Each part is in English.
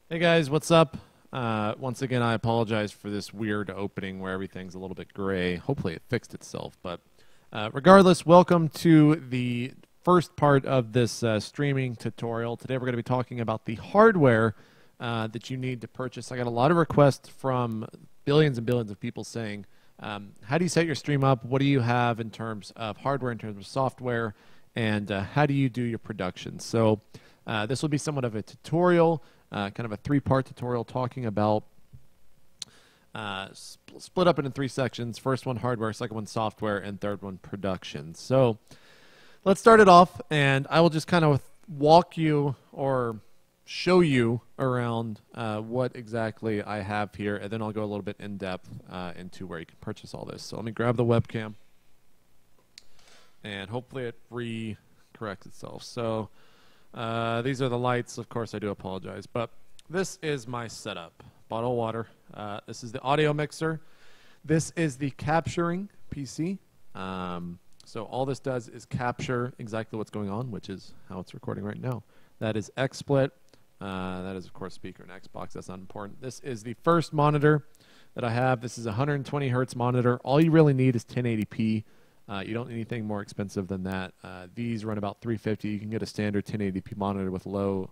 Hey guys, what's up? Once again, I apologize for this weird opening where everything's a little bit gray. Hopefully it fixed itself, but regardless, welcome to the first part of this streaming tutorial. Today we're going to be talking about the hardware that you need to purchase. I got a lot of requests from billions and billions of people saying, how do you set your stream up? What do you have in terms of hardware, in terms of software, and how do you do your production? So this will be somewhat of a tutorial. Kind of a three-part tutorial talking about split up into three sections. First one hardware, second one software, and third one production. So let's start it off, and I will just kind of walk you or show you around what exactly I have here, and then I'll go a little bit in depth into where you can purchase all this. So let me grab the webcam, and hopefully it re-corrects itself. So these are the lights. Of course, I do apologize, but this is my setup. Bottle of water. This is the audio mixer. This is the capturing PC. So all this does is capture exactly what's going on, which is how it's recording right now. That is XSplit. That is, of course, speaker and Xbox. That's not important. This is the first monitor that I have. This is a 120 hertz monitor. All you really need is 1080p. You don't need anything more expensive than that. These run about $350. You can get a standard 1080p monitor with low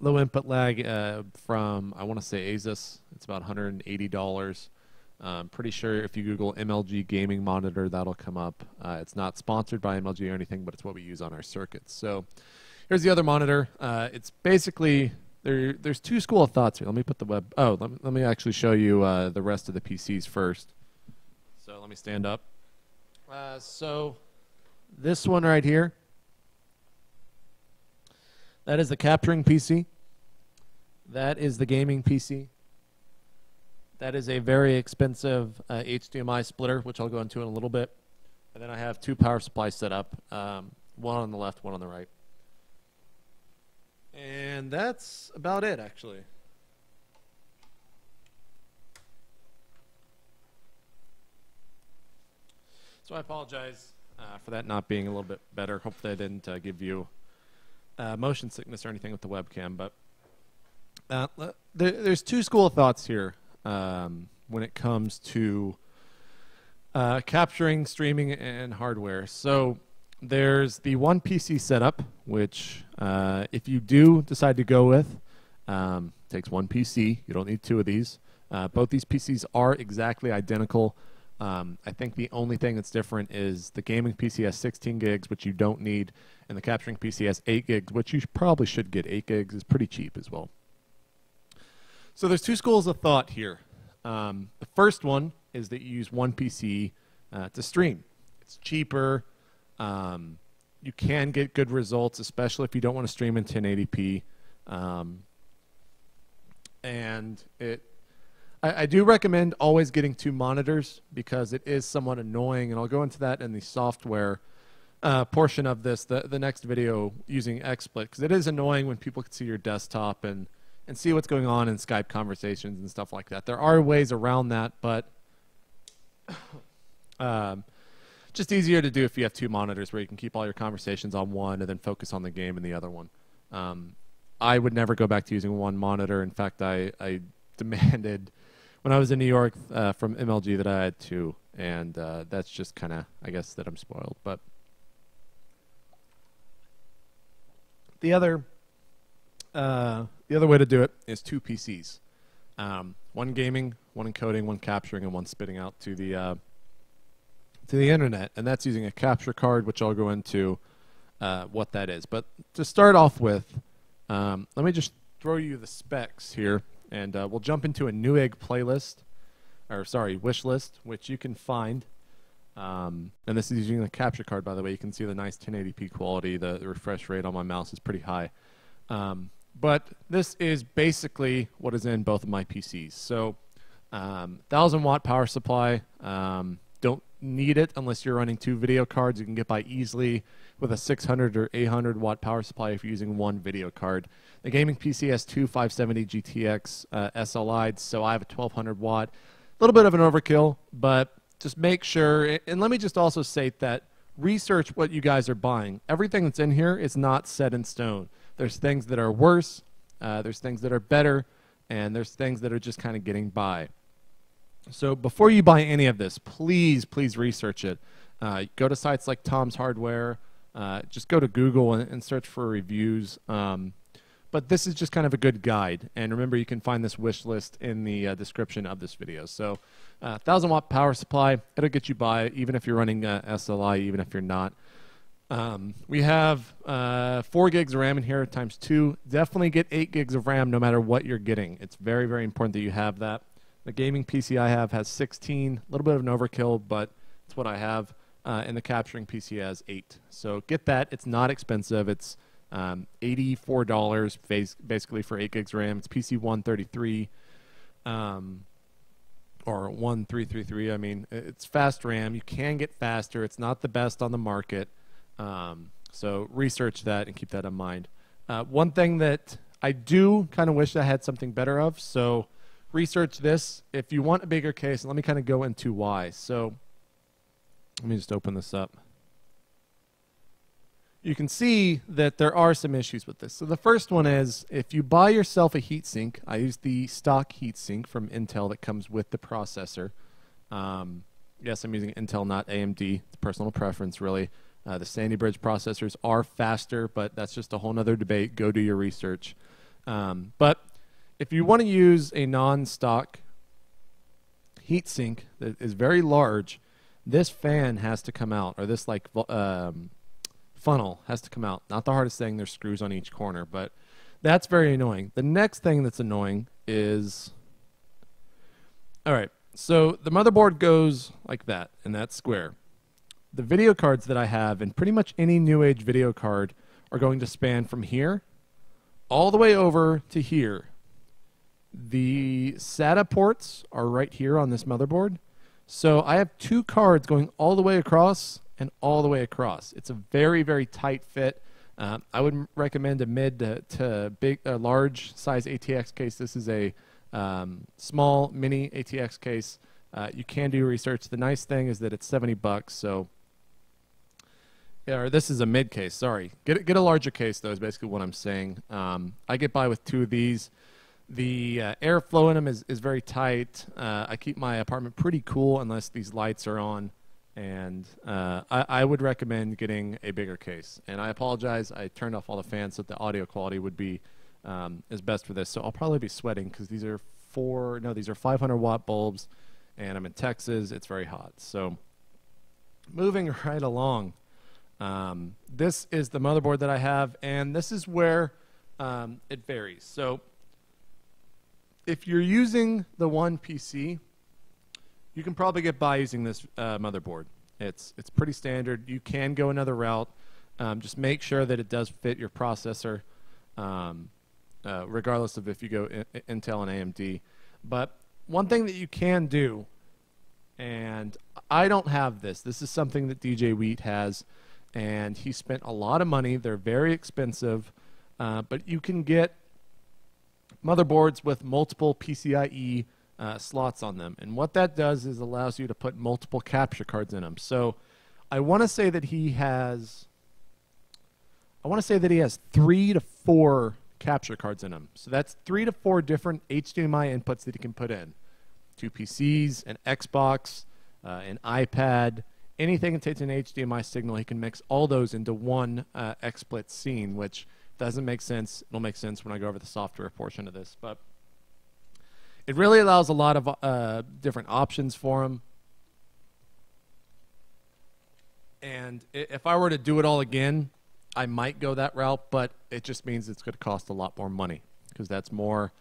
input lag from, I want to say, Asus. It's about $180. I'm pretty sure if you Google MLG gaming monitor, that'll come up. It's not sponsored by MLG or anything, but it's what we use on our circuits. So here's the other monitor. It's basically, there's two school of thoughts here. Let me put the let me actually show you the rest of the PCs first. So let me stand up. So this one right here, that is the capturing PC. That is the gaming PC. That is a very expensive HDMI splitter, which I'll go into in a little bit. And then I have two power supplies set up, one on the left, one on the right. And that's about it, actually. So I apologize for that not being a little bit better. Hopefully I didn't give you motion sickness or anything with the webcam. But there's two school of thoughts here when it comes to capturing, streaming, and hardware. So there's the one PC setup, which if you do decide to go with, takes one PC. You don't need two of these. Both these PCs are exactly identical. I think the only thing that's different is the gaming PC has 16 gigs, which you don't need, and the capturing PC has 8 gigs, which you probably should get. 8 gigs is pretty cheap as well. So there's two schools of thought here. The first one is that you use one PC to stream. It's cheaper. You can get good results, especially if you don't want to stream in 1080p. And I do recommend always getting two monitors because it is somewhat annoying, and I'll go into that in the software portion of this, the next video using XSplit, because it is annoying when people can see your desktop and see what's going on in Skype conversations and stuff like that. There are ways around that, but just easier to do if you have two monitors where you can keep all your conversations on one and then focus on the game in the other one. I would never go back to using one monitor. In fact, I demanded when I was in New York from MLG that I had two, and that's just kind of, I guess, that I'm spoiled. But the other way to do it is two PCs, one gaming, one encoding, one capturing, and one spitting out to the internet, and that's using a capture card, which I'll go into what that is. But to start off with, let me just throw you the specs here. And we'll jump into a Newegg playlist, or sorry, wish list, which you can find. And this is using the capture card, by the way. You can see the nice 1080p quality. The refresh rate on my mouse is pretty high. But this is basically what is in both of my PCs. So 1,000 watt power supply. Don't need it unless you're running two video cards. You can get by easily with a 600 or 800 watt power supply if you're using one video card. The gaming PC has two 570 GTX SLIs, so I have a 1200 watt. A little bit of an overkill, but just make sure, and let me just also state that research what you guys are buying. Everything that's in here is not set in stone. There's things that are worse, There's things that are better, and there's things that are just kind of getting by. So before you buy any of this, please research it. Go to sites like Tom's Hardware. Just go to Google and search for reviews. But this is just kind of a good guide. And remember, you can find this wish list in the description of this video. So 1,000-watt power supply, it'll get you by even if you're running SLI, even if you're not. We have 4 gigs of RAM in here times 2. Definitely get 8 gigs of RAM no matter what you're getting. It's very, very important that you have that. The gaming PC I have has 16, a little bit of an overkill, but it's what I have. And the capturing PC has 8. So get that. It's not expensive. It's $84 basically for 8 gigs RAM. It's PC 133 or 1333. I mean, it's fast RAM. You can get faster. It's not the best on the market. So research that and keep that in mind. One thing that I do kind of wish I had something better of, so research this. If you want a bigger case, let me kind of go into why. So let me just open this up. You can see that there are some issues with this. So the first one is if you buy yourself a heatsink, I use the stock heatsink from Intel that comes with the processor. Yes, I'm using Intel, not AMD. It's personal preference, really. The Sandy Bridge processors are faster, but that's just a whole nother debate. Go do your research. But if you want to use a non-stock heatsink that is very large, this fan has to come out, or this like funnel has to come out. Not the hardest thing. There's screws on each corner, but that's very annoying. The next thing that's annoying is, all right, so the motherboard goes like that, and that's square. The video cards that I have, and pretty much any new age video card, are going to span from here all the way over to here. The SATA ports are right here on this motherboard. So I have 2 cards going all the way across and all the way across. It's a very, very tight fit. I would recommend a mid to big, large size ATX case. This is a small mini ATX case. You can do research. The nice thing is that it's $70, so yeah, or this is a mid case. Sorry, get a larger case though. Is basically what I'm saying. I get by with 2 of these. The airflow in them is very tight. I keep my apartment pretty cool unless these lights are on. And I would recommend getting a bigger case. And I apologize, I turned off all the fans so that the audio quality would be is best for this. So I'll probably be sweating because these are 500-watt bulbs, and I'm in Texas. It's very hot. So moving right along, this is the motherboard that I have, and this is where it varies. So if you're using the one PC, you can probably get by using this motherboard. It's pretty standard. You can go another route. Just make sure that it does fit your processor, regardless of if you go Intel and AMD. But one thing that you can do, and I don't have this. This is something that DJ Wheat has, and he spent a lot of money. They're very expensive, but you can get motherboards with multiple PCIe slots on them, and what that does is allows you to put multiple capture cards in them. So I want to say that he has 3 to 4 capture cards in them. So that's 3 to 4 different HDMI inputs that he can put in. 2 PCs, an Xbox, an iPad, anything that takes an HDMI signal. He can mix all those into one XSplit scene, which doesn't make sense. It'll make sense when I go over the software portion of this, but it really allows a lot of different options for him. And if I were to do it all again, I might go that route, but it just means it's going to cost a lot more money because that's more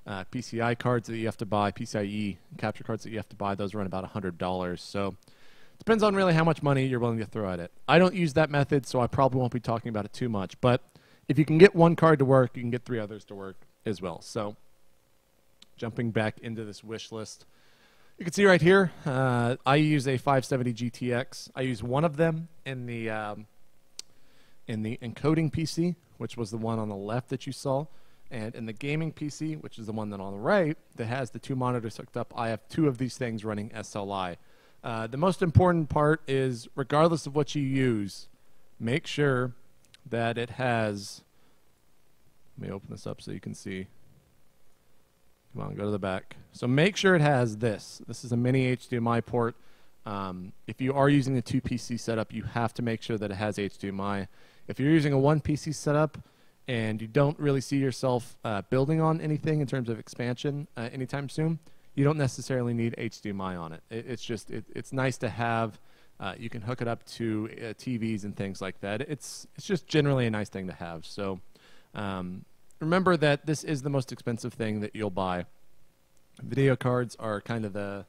PCI cards that you have to buy, PCIe capture cards that you have to buy. Those run about $100. So it depends on really how much money you're willing to throw at it. I don't use that method, so I probably won't be talking about it too much. But if you can get one card to work, you can get 3 others to work as well. So jumping back into this wish list, you can see right here, I use a 570 GTX. I use one of them in the encoding PC, which was the one on the left that you saw, and in the gaming PC, which is the one that on the right that has the 2 monitors hooked up. I have 2 of these things running SLI. The most important part is, regardless of what you use, make sure that it has Let me open this up so you can see. Come on, go to the back. So make sure it has this. This is a mini HDMI port. If you are using a 2 PC setup, you have to make sure that it has HDMI. If you're using a 1 PC setup and you don't really see yourself building on anything in terms of expansion anytime soon, you don't necessarily need HDMI on it. It's nice to have. You can hook it up to TVs and things like that. It's just generally a nice thing to have. So remember that this is the most expensive thing that you'll buy. Video cards are kind of the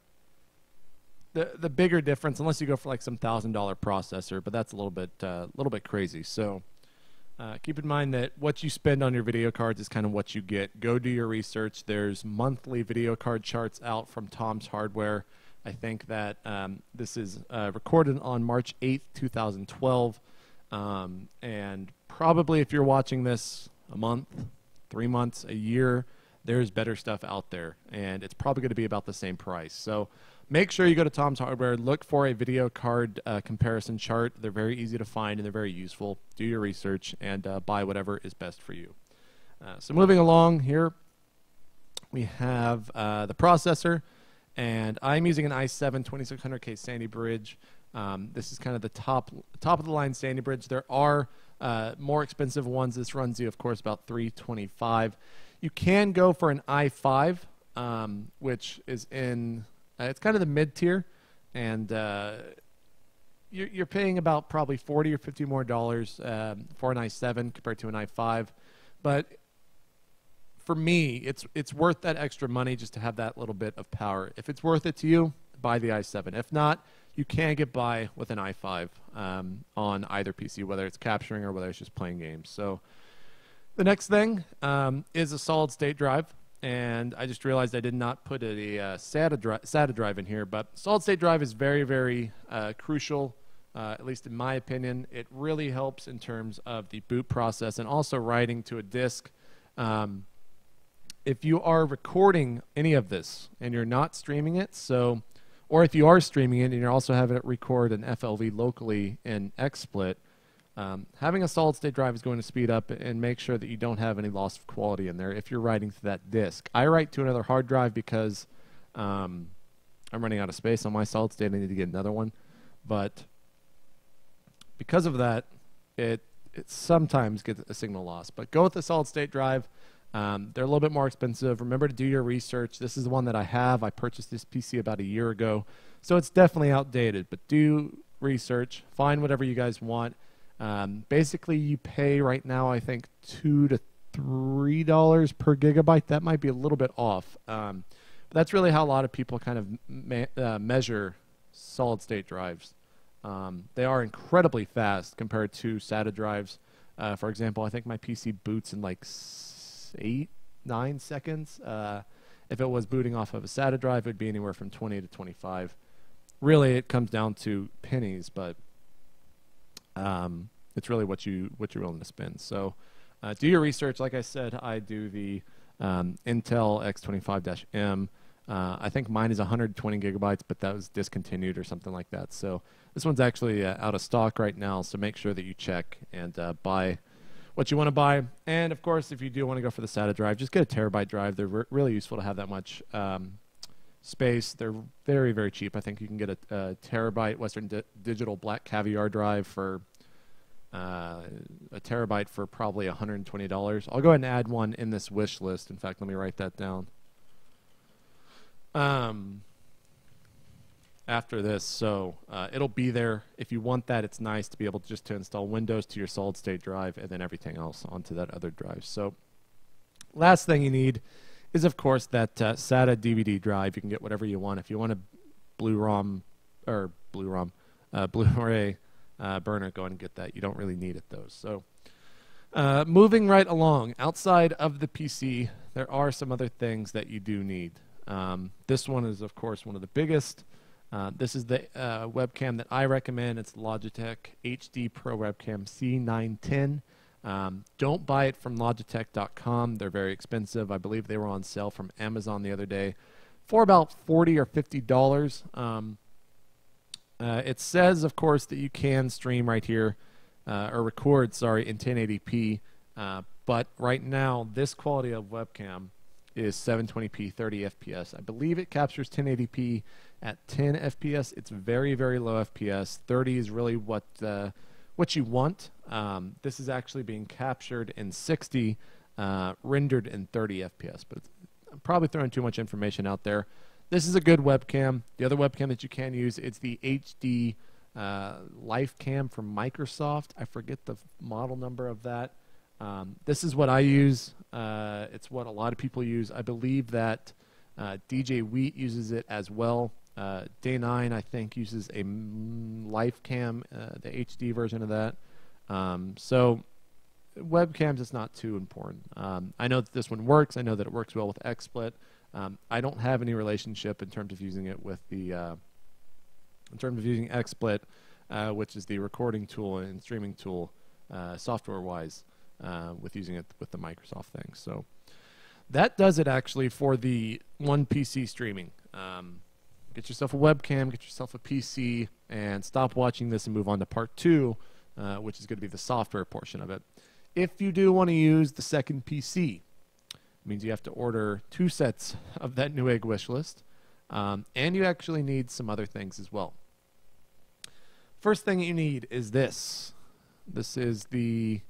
bigger difference, unless you go for like some $1,000 processor, but that's a little bit crazy. So keep in mind that what you spend on your video cards is kind of what you get. Go do your research. There's monthly video card charts out from Tom's Hardware. I think that this is recorded on March 8th, 2012. And probably if you're watching this a month, 3 months, a year, there's better stuff out there. And it's probably going to be about the same price. So make sure you go to Tom's Hardware, look for a video card comparison chart. They're very easy to find and they're very useful. Do your research and buy whatever is best for you. So moving along here, we have the processor. And I'm using an i7 2600K Sandy Bridge. This is kind of the top of the line Sandy Bridge. There are more expensive ones. This runs you, of course, about $325. You can go for an i5, which is in it's kind of the mid tier, and you're paying about probably $40 or $50 more for an i7 compared to an i5, but for me, it's worth that extra money just to have that little bit of power. If it's worth it to you, buy the i7. If not, you can get by with an i5 on either PC, whether it's capturing or whether it's just playing games. So the next thing is a solid state drive, and I just realized I did not put a SATA drive in here, but solid state drive is very, very crucial, at least in my opinion. It really helps in terms of the boot process and also writing to a disk. If you are recording any of this and you're not streaming it, or if you are streaming it and you're also having it record an FLV locally in XSplit, having a solid state drive is going to speed up and make sure that you don't have any loss of quality in there if you're writing to that disk. I write to another hard drive because I'm running out of space on my solid state. I need to get another one. But because of that, it sometimes gets a signal loss. But go with the solid state drive. They're a little bit more expensive. Remember to do your research. This is the one that I have. I purchased this PC about a year ago, so it's definitely outdated, but do research. Find whatever you guys want. Basically, you pay right now, I think, $2 to $3 per gigabyte. That might be a little bit off. But that's really how a lot of people kind of measure solid-state drives. They are incredibly fast compared to SATA drives. For example, I think my PC boots in like 8-9 seconds. If it was booting off of a SATA drive, it would be anywhere from 20 to 25. Really, it comes down to pennies, but it's really what you're willing to spend. So do your research. Like I said, I do the Intel X25-M. I think mine is 120 gigabytes, but that was discontinued or something like that. So this one's actually out of stock right now, so make sure that you check and buy what you want to buy. And of course, if you do want to go for the SATA drive, just get a terabyte drive. They're really useful to have that much space. They're very, very cheap. I think you can get a terabyte Western Digital Black Caviar drive for a terabyte for probably $120. I'll go ahead and add one in this wish list. In fact, let me write that down. After this, so it'll be there. If you want that, it's nice to be able to install Windows to your solid state drive and then everything else onto that other drive. So last thing you need is, of course, that SATA DVD drive. You can get whatever you want. If you want a Blu-ray burner, go ahead and get that. You don't really need it though. So moving right along, outside of the PC, there are some other things that you do need. This one is, of course, one of the biggest. This is the webcam that I recommend. It's Logitech HD Pro Webcam C910. Don't buy it from Logitech.com. They're very expensive. I believe they were on sale from Amazon the other day for about $40 or $50. It says, of course, that you can stream right here, or record, sorry, in 1080p. but right now this quality of webcam is 720p 30 fps. I believe it captures 1080p at 10 fps. It's very, very low fps. 30 is really what you want. This is actually being captured in 60, rendered in 30 fps, but I'm probably throwing too much information out there. This is a good webcam. The other webcam that you can use, it's the HD Life Cam from Microsoft. I forget the model number of that. This is what I use. It's what a lot of people use. I believe that DJ Wheat uses it as well. Day9, I think, uses a Life Cam, the HD version of that. So webcams is not too important. I know that this one works. I know that it works well with XSplit. I don't have any relationship in terms of using it with the in terms of using XSplit, which is the recording tool and streaming tool, software-wise, with using it with the Microsoft thing. So that does it actually for the one PC streaming. Get yourself a webcam, get yourself a PC, and stop watching this and move on to part 2, which is going to be the software portion of it. If you do want to use the second PC, it means you have to order 2 sets of that Newegg wish list, and you actually need some other things as well. First thing you need is this. This is the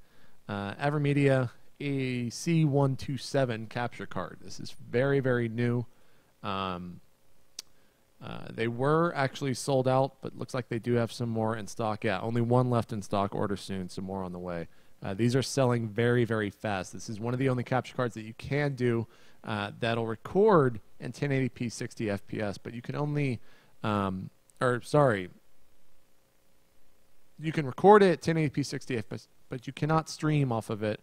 AverMedia AC127 capture card. This is very, very new. They were actually sold out, but looks like they do have some more in stock. Yeah, only one left in stock. Order soon, some more on the way. These are selling very, very fast. This is one of the only capture cards that you can do that'll record in 1080p 60 fps, but you can only, you can record it at 1080p 60 fps, but you cannot stream off of it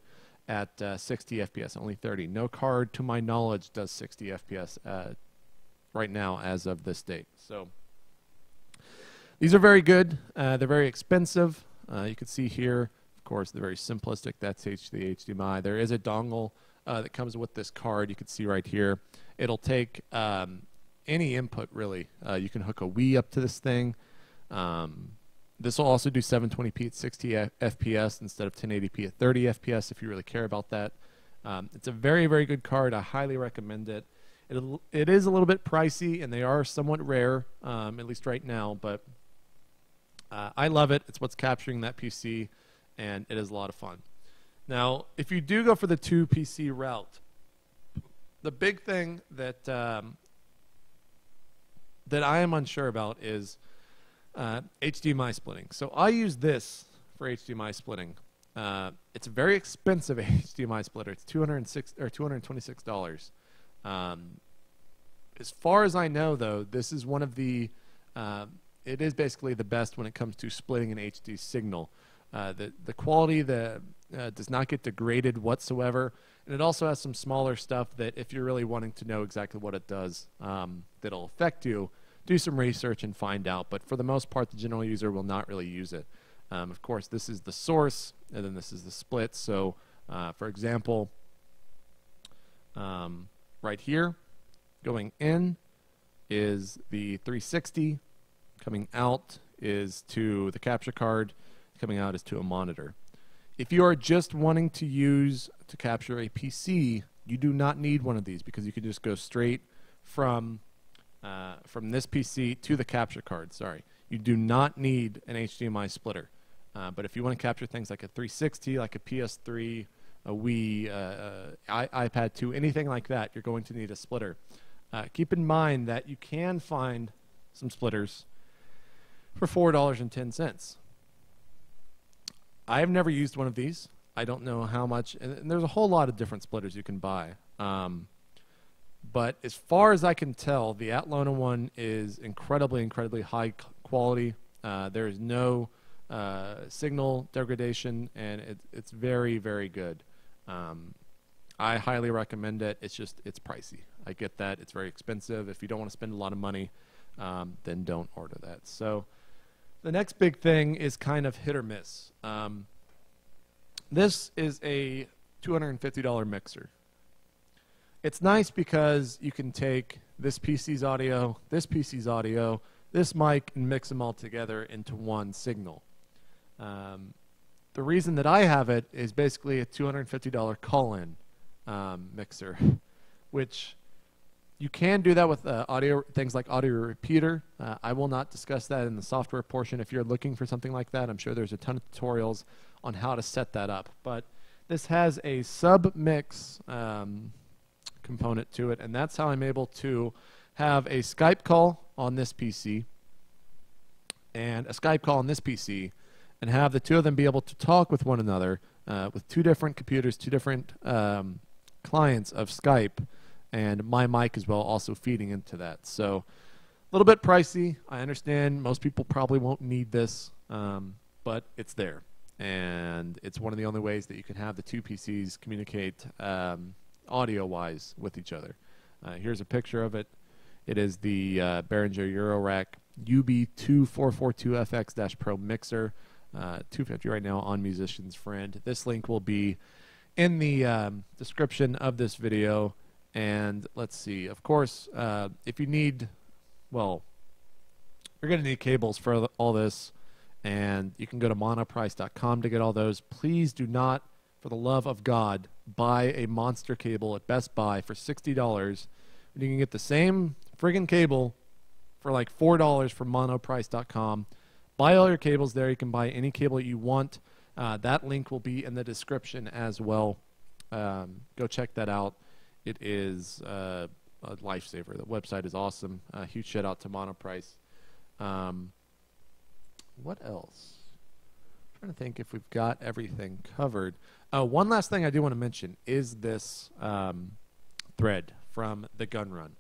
at 60 fps, only 30. No card, to my knowledge, does 60 fps right now as of this date. So these are very good. They're very expensive. You can see here, of course, they're very simplistic. That's the HDMI. There is a dongle that comes with this card. You can see right here. It'll take any input, really. You can hook a Wii up to this thing. This will also do 720p at 60 fps instead of 1080p at 30 fps if you really care about that. It's a very, very good card. I highly recommend it. It is a little bit pricey, and they are somewhat rare, at least right now, but I love it. It's what's capturing that PC, and it is a lot of fun. Now, if you do go for the 2 PC route, the big thing that that I am unsure about is HDMI splitting. So I use this for HDMI splitting. It's a very expensive HDMI splitter. It's $226. As far as I know, though, this is one of the, it is basically the best when it comes to splitting an HD signal. The quality does not get degraded whatsoever, and it also has some smaller stuff that if you're really wanting to know exactly what it does, that'll affect you, do some research and find out. But for the most part, the general user will not really use it. Of course, this is the source, and then this is the split. So, for example, right here, going in is the 360, coming out is to the capture card, coming out is to a monitor. If you are just wanting to use to capture a PC, you do not need one of these because you can just go straight from this PC to the capture card. Sorry, you do not need an HDMI splitter. But if you want to capture things like a 360, like a PS3, a Wii, iPad 2, anything like that, you're going to need a splitter. Keep in mind that you can find some splitters for $4.10. I have never used one of these. I don't know how much, and there's a whole lot of different splitters you can buy. But as far as I can tell, the Atlona one is incredibly, incredibly high quality. There is no signal degradation, and it's very, very good. I highly recommend it. It's pricey. I get that. It's very expensive. If you don't want to spend a lot of money, then don't order that. So the next big thing is kind of hit or miss. This is a $250 mixer. It's nice because you can take this PC's audio, this PC's audio, this mic, and mix them all together into one signal. the reason that I have it is basically a $250 call-in mixer, which you can do that with audio things like audio repeater. I will not discuss that in the software portion. If you're looking for something like that, I'm sure there's a ton of tutorials on how to set that up. But this has a sub-mix component to it, and that's how I'm able to have a Skype call on this PC and a Skype call on this PC, and have the two of them be able to talk with one another with two different computers, two different clients of Skype, and my mic as well also feeding into that. So a little bit pricey. I understand most people probably won't need this, but it's there. And it's one of the only ways that you can have the two PCs communicate audio-wise with each other. Here's a picture of it. It is the Behringer Eurorack UB2442FX-Pro mixer, $250 right now on Musician's Friend. This link will be in the description of this video. And let's see, of course, if you need, well, you're going to need cables for all this, and you can go to monoprice.com to get all those. Please do not, for the love of God, buy a monster cable at Best Buy for $60 when you can get the same friggin' cable for like $4 from monoprice.com. Buy all your cables there. You can buy any cable you want. That link will be in the description as well. Go check that out. It is a lifesaver. The website is awesome. Huge shout out to Monoprice. What else? I'm trying to think if we've got everything covered. One last thing I do want to mention is this thread from the gun run.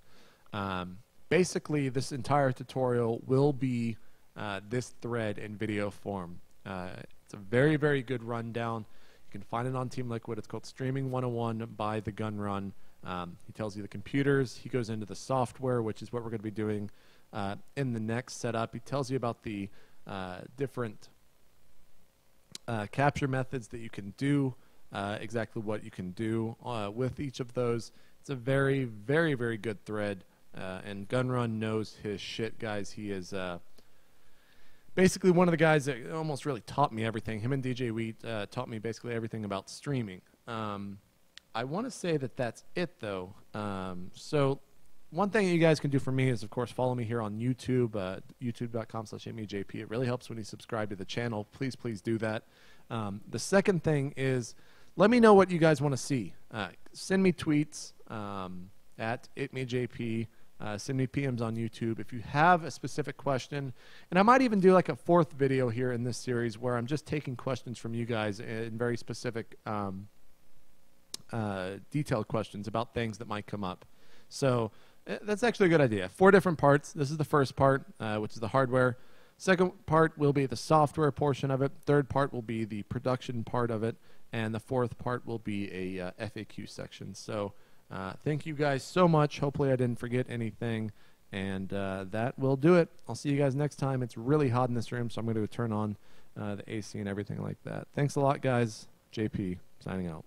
Basically, this entire tutorial will be this thread in video form. It's a very, very good rundown. You can find it on Team Liquid. It's called Streaming 101 by the Gun Run. He tells you the computers. He goes into the software, which is what we're going to be doing in the next setup. He tells you about the different capture methods that you can do, exactly what you can do with each of those. It's a very, very, very good thread, and Gunrun knows his shit, guys. He is basically one of the guys that almost really taught me everything. Him and DJ Wheat taught me basically everything about streaming. I want to say that that's it, though. So one thing that you guys can do for me is, of course, follow me here on YouTube, youtube.com/AmeJP. It really helps when you subscribe to the channel. Please, please do that. The second thing is, let me know what you guys want to see. Send me tweets at ItMeJP. Send me PMs on YouTube if you have a specific question. And I might even do like a fourth video here in this series where I'm just taking questions from you guys in very specific detailed questions about things that might come up. So that's actually a good idea. 4 different parts. This is the first part, which is the hardware. Second part will be the software portion of it. Third part will be the production part of it. And the fourth part will be a FAQ section. So thank you guys so much. Hopefully I didn't forget anything. And that will do it. I'll see you guys next time. It's really hot in this room, so I'm going to turn on the AC and everything like that. Thanks a lot, guys. JP, signing out.